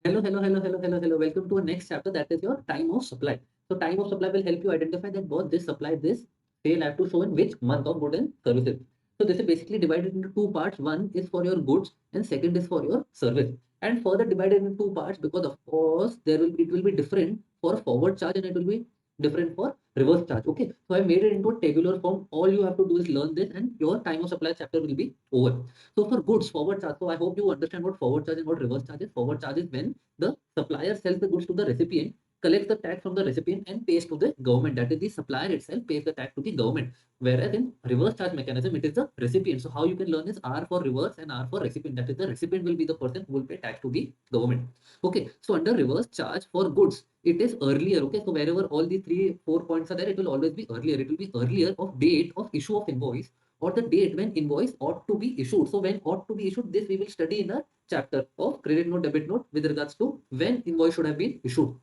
Hello. Welcome to our next chapter, that is your time of supply. So time of supply will help you identify that both this supply, this sale I have to show in which month of goods and services. So this is basically divided into two parts. One is for your goods and second is for your service. And further divided into two parts because of course it will be different for forward charge and it will be different for reverse charge. Okay. So I made it into a tabular form. All you have to do is learn this and your time of supply chapter will be over. So for goods, forward charge. So I hope you understand what forward charge and what reverse charge is. Forward charge is when the supplier sells the goods to the recipient, collects the tax from the recipient and pays to the government. That is the supplier itself pays the tax to the government. Whereas in reverse charge mechanism, it is the recipient. So how you can learn is R for reverse and R for recipient. That is the recipient will be the person who will pay tax to the government. Okay. So under reverse charge for goods, it is earlier. Okay. So wherever all the 3-4 points are there, it will always be earlier. It will be earlier of date of issue of invoice or the date when invoice ought to be issued. So when ought to be issued, this we will study in a chapter of credit note, debit note with regards to when invoice should have been issued.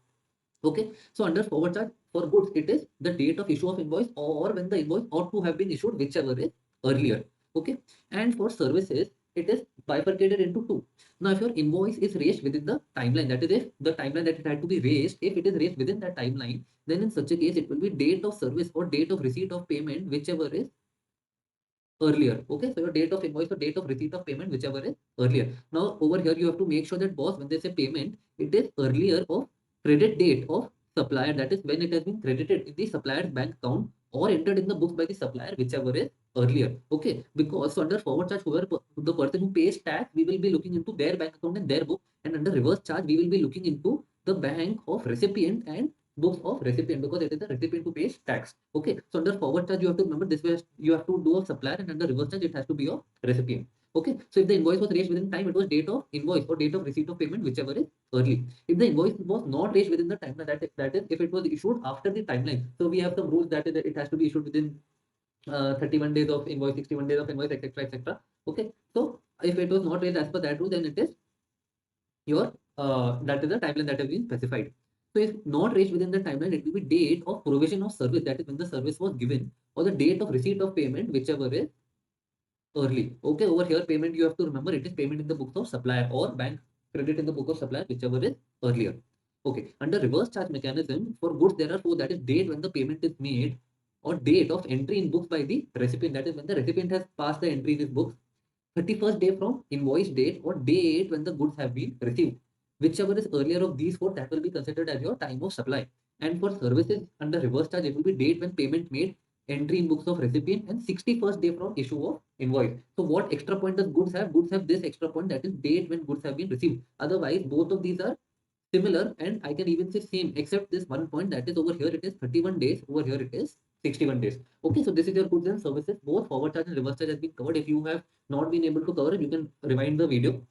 Okay, so under forward charge for goods, it is the date of issue of invoice or when the invoice ought to have been issued, whichever is earlier. Okay, and for services, it is bifurcated into two. Now, if your invoice is raised within the timeline, that is, if the timeline that it had to be raised, if it is raised within that timeline, then in such a case, it will be date of service or date of receipt of payment, whichever is earlier. Okay, so your date of invoice or date of receipt of payment, whichever is earlier. Now over here you have to make sure that boss, when they say payment, it is earlier of credit date of supplier, that is when it has been credited in the supplier's bank account or entered in the books by the supplier, whichever is earlier. Okay, because so under forward charge, whoever the person who pays tax, we will be looking into their bank account and their book, and under reverse charge we will be looking into the bank of recipient and books of recipient, because it is the recipient who pays tax. Okay, so under forward charge, you have to remember this way you have to do a supplier, and under reverse charge, it has to be a recipient. Okay, so if the invoice was raised within time, it was date of invoice or date of receipt of payment, whichever is early. If the invoice was not raised within the timeline, that is if it was issued after the timeline. So we have some rules that is that it has to be issued within 31 days of invoice, 61 days of invoice, etc. etc. Okay, so if it was not raised as per that rule, then it is your that is the timeline that has been specified. So if not raised within the timeline, it will be date of provision of service, that is when the service was given, or the date of receipt of payment, whichever is early. Okay, over here payment you have to remember it is payment in the books of supplier or bank credit in the book of supplier, whichever is earlier. Okay, under reverse charge mechanism for goods there are four, that is date when the payment is made or date of entry in books by the recipient, that is when the recipient has passed the entry in his books, 31st day from invoice date or date when the goods have been received. Whichever is earlier of these four, that will be considered as your time of supply. And for services under reverse charge, it will be date when payment made, entry in books of recipient, and 61st day from issue of invoice. So what extra point does goods have? Goods have this extra point, that is date when goods have been received. Otherwise, both of these are similar, and I can even say same, except this one point, that is over here it is 31 days, over here it is 61 days. Okay, so this is your goods and services. Both forward charge and reverse charge has been covered. If you have not been able to cover it, you can rewind the video.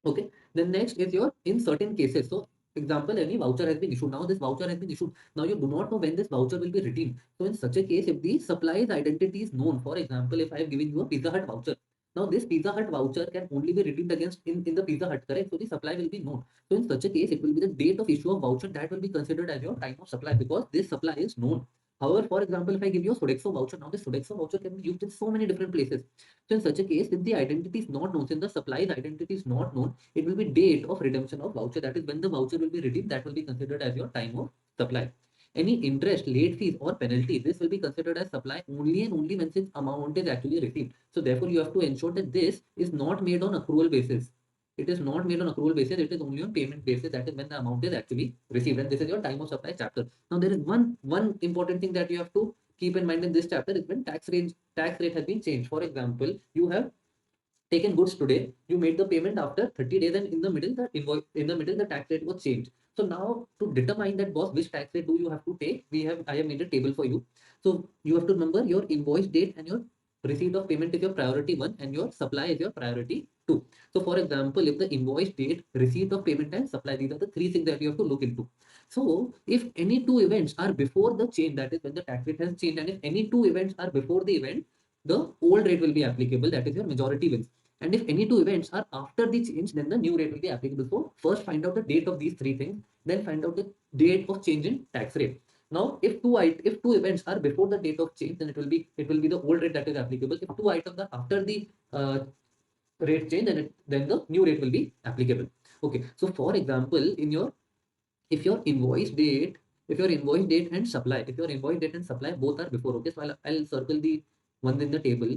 Okay, then next is your in certain cases. So example, any voucher has been issued. Now this voucher has been issued. Now you do not know when this voucher will be redeemed. So in such a case, if the supplier's identity is known, for example, if I have given you a Pizza Hut voucher, now this Pizza Hut voucher can only be redeemed against in the Pizza Hut, correct? So the supply will be known. So in such a case, it will be the date of issue of voucher that will be considered as your time of supply, because this supply is known. However, for example, if I give you a Sodexo voucher, now this Sodexo voucher can be used in so many different places. So in such a case, if the identity is not known, since the supply's identity is not known, it will be date of redemption of voucher. That is when the voucher will be redeemed. That will be considered as your time of supply. Any interest, late fees, or penalty, this will be considered as supply only and only when its amount is actually received. So therefore, you have to ensure that this is not made on accrual basis. It is not made on accrual basis. It is only on payment basis. That is when the amount is actually received. And this is your time of supply chapter. Now there is one important thing that you have to keep in mind in this chapter is when tax rate has been changed. For example, you have taken goods today, you made the payment after 30 days, and in the middle the tax rate was changed. So now to determine that boss which tax rate do you have to take, I have made a table for you. So you have to remember your invoice date and your receipt of payment is your priority one and your supply is your priority two. So for example, if the invoice date, receipt of payment, and supply, these are the three things that you have to look into. So if any two events are before the change, that is when the tax rate has changed, and if any two events are before the event, the old rate will be applicable, that is your majority wins. And if any two events are after the change, then the new rate will be applicable. So first find out the date of these three things, then find out the date of change in tax rate. Now, if two events are before the date of change, then it will be the old rate that is applicable. If two items are after the rate change, then the new rate will be applicable. Okay, so for example, in your if your invoice date if your invoice date and supply if your invoice date and supply both are before, okay, so I'll circle the ones in the table.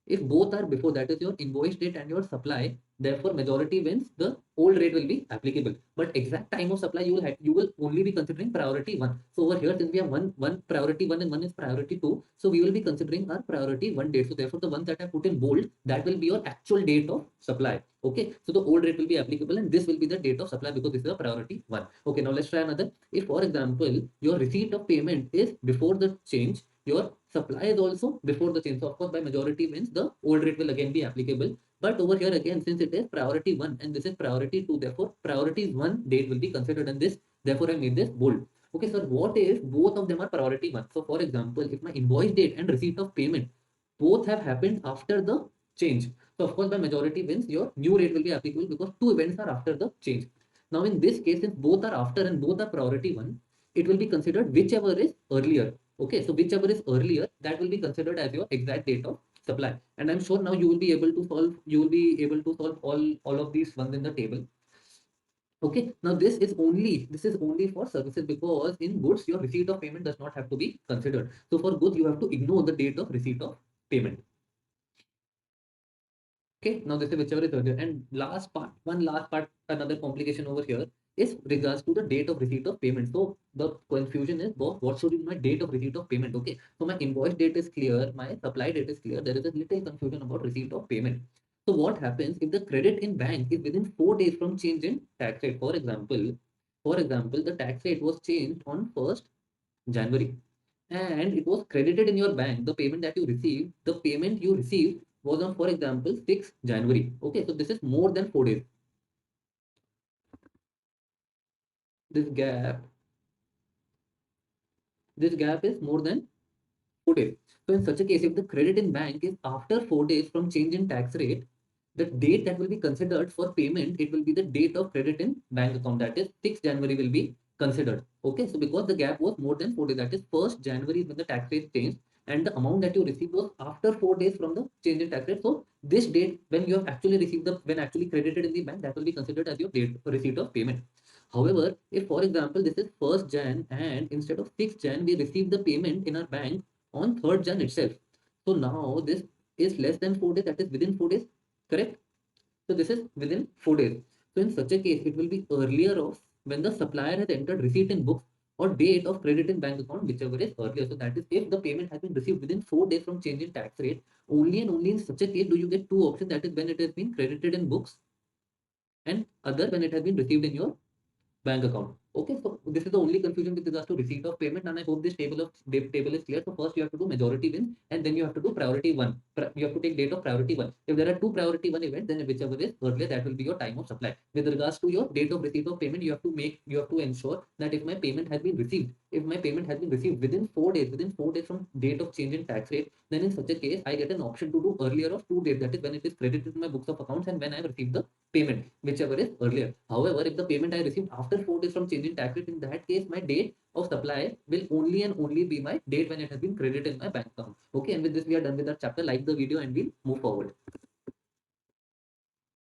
If both are before, that is your invoice date and your supply, therefore majority wins, the old rate will be applicable. But exact time of supply, you will only be considering priority one. So over here, since we have one priority one and one is priority two, so we will be considering our priority one date. So therefore the one that I put in bold, that will be your actual date of supply. Okay, so the old rate will be applicable and this will be the date of supply because this is a priority one. Okay, now let's try another. If for example your receipt of payment is before the change, your supply is also before the change. So of course by majority means the old rate will again be applicable. But over here again, since it is priority one and this is priority two, therefore priority one date will be considered in this. Therefore I made this bold. Okay, so what if both of them are priority one? So for example, if my invoice date and receipt of payment both have happened after the change, so of course by majority wins, your new rate will be applicable because two events are after the change. Now in this case, since both are after and both are priority one, it will be considered whichever is earlier. Okay, so whichever is earlier, that will be considered as your exact date of supply. And I'm sure now you will be able to solve all of these ones in the table. Okay, now this is only for services, because in goods your receipt of payment does not have to be considered. So for goods you have to ignore the date of receipt of payment. Okay, now this is whichever is earlier. And one last part, another complication over here is regards to the date of receipt of payment. So the confusion is, boss, what should be my date of receipt of payment? Okay, so my invoice date is clear, my supply date is clear. There is a little confusion about receipt of payment. So what happens if the credit in bank is within 4 days from change in tax rate? For example, the tax rate was changed on 1st January and it was credited in your bank. The payment you received was on, for example, 6th January. Okay, so this is more than 4 days. This gap, this gap is more than 4 days. So in such a case, if the credit in bank is after 4 days from change in tax rate, the date that will be considered for payment, it will be the date of credit in bank account. That is 6th January will be considered. Okay, so because the gap was more than 4 days, that is 1st January is when the tax rate changed, and the amount that you received was after 4 days from the change in tax rate. So this date when you have actually received when actually credited in the bank, that will be considered as your date receipt of payment. However, if for example this is 1st Jan and instead of 6th Jan we received the payment in our bank on 3rd Jan itself. So now this is less than 4 days, that is within 4 days, correct? So this is within 4 days. So in such a case, it will be earlier of when the supplier has entered receipt in books or date of credit in bank account, whichever is earlier. So that is if the payment has been received within 4 days from change in tax rate, only and only in such a case do you get two options. That is when it has been credited in books and other when it has been received in your bank account. Okay, so this is the only confusion with regards to receipt of payment, and I hope this table is clear. So first you have to do majority wins, and then you have to do priority one. You have to take date of priority one. If there are two priority one events, then whichever is earlier, that will be your time of supply. With regards to your date of receipt of payment, you have to ensure that if my payment has been received, within 4 days from date of change in tax rate, then in such a case I get an option to do earlier of 2 days. That is when it is credited in my books of accounts and when I receive the payment, whichever is earlier. However, if the payment I received after 4 days from change in tax rate, in that case, my date of supply will only and only be my date when it has been credited in my bank account. Okay, and with this, we are done with our chapter. Like the video and we'll move forward.